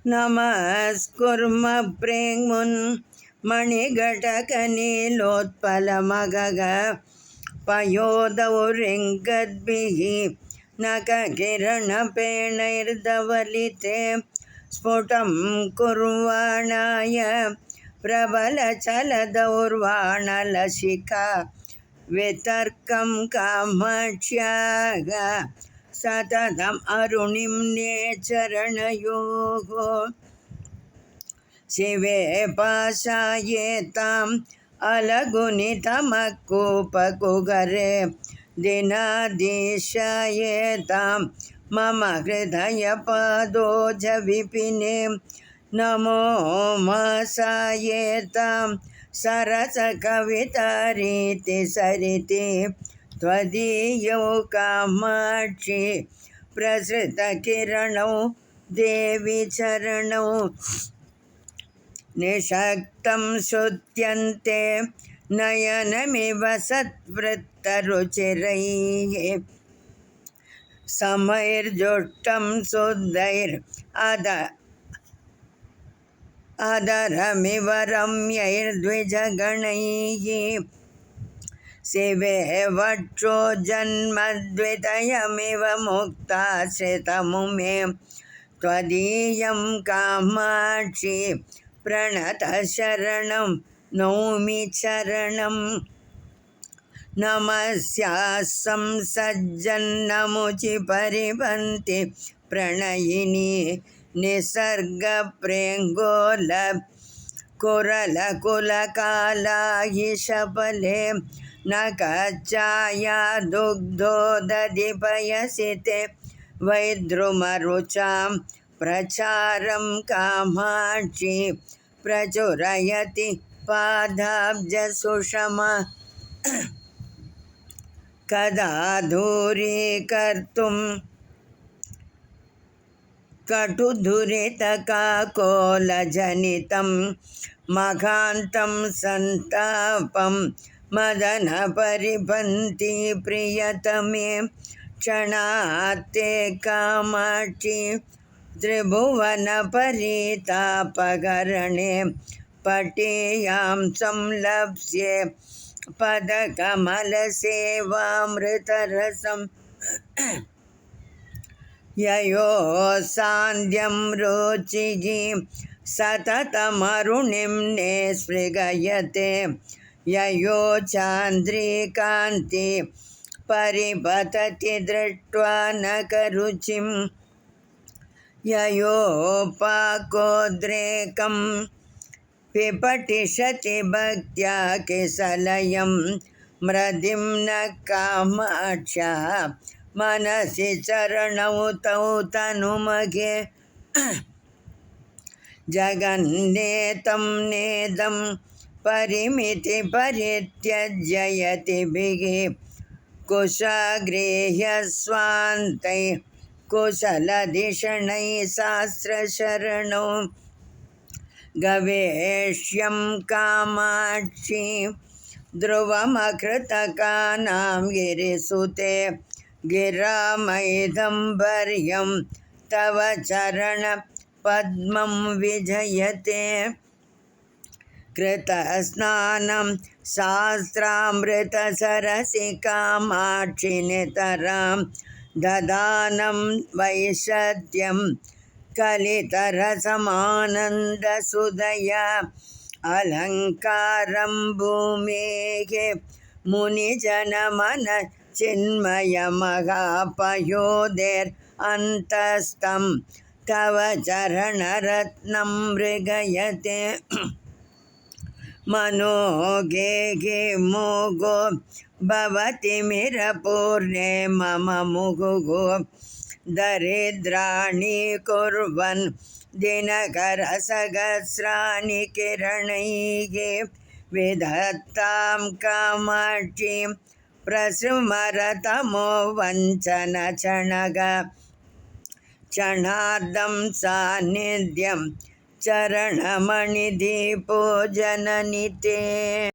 नमस्कुर्म प्रेङ्मुन् मणिघटकनीलोत्पलमगग पयोदौरिङ्गद्भिः नखकिरणपेणैर्धवलिते स्फुटं कुर्वाणाय प्रबलचलदौर्वाणलशिखा वितर्कं कामाक्ष्याः सततम् अरुणिं ने चरणयोः शिवे पाशायेताम् अलगुनितमकूपकुगरे दिनाधीशायेतां मम हृदयपादोज विपिने नमो मासायेतां सरसकवितारीति सरिते त्वदीयौ कामाक्षि प्रसृतकिरणौ देवी चरणौ निषक्तं शुद्ध्यन्ते नयनमिव सत्वृत्तरुचिरैः समैर्जुष्टं अधरमिव रम्यैर्द्विजगणैः शिवे वक्षो जन्मद्वितयमिव मुक्ताश्रितमुमे त्वदीयं कामाक्षि प्रणतशरणं नौमि चरणं नमस्यासं सज्जन्नमुचि परिपन्ति प्रणयिनी निसर्गप्रेङ्गोल कुरलकुलकालायिशबले न कच्चाया दुग्धोदधिपयसिते वैद्रुमरुचां प्रचारं कामाक्षि प्रचुरयति पादाब्जसुषमा कदा दूरीकर्तुं कटुधुरितकाकोलजनितं मघान्तं सन्तापं मदनपरिपन्ति प्रियतमे क्षणात्ते कामाक्षि त्रिभुवनपरितापकरणे पटेयां संलप्स्ये पदकमलसेवामृतरसं ययो सान्ध्यं रुचिः सततमरुणिं निस्पृगयते ययो चान्द्रिकान्ति परिपतति दृष्ट्वा नखरुचिं ययोपाकोद्रेकं पिपठिषति भक्त्या किसलयं मृदिं न कामाक्ष्या मनसि चरणौ तौ तनुमगे जगन्नेतं नेदं परिमिति परित्यज्ययतिभिः कुशाग्रेह्यस्वान्तैः कुशलधिषणैः शास्त्रशरणौ गवेष्यं कामाक्षि ध्रुवमकृतकानां गिरिसुते गिरामैदम्बर्यं तव चरणपद्मं विजयते कृतस्नानं शास्त्रामृतसरसि कामाक्षि नितरां ददानं वैशद्यं कलितरसमानन्दसुधया अलङ्कारं भूमेः मुनिजनमन चिन्मयमहापयोधेरन्तस्तं तव चरणरत्नं मृगयते मनोगेहे मोगो भवति मिरपूर्णे मम मुहुः दरिद्राणि कुर्वन् दिनकरसहस्राणि किरणैः विधत्तां कामाक्षि प्रसृमरतमो वञ्चनचणग क्षणार्धं सान्निध्यं चरणमणिदीपो जननि ते।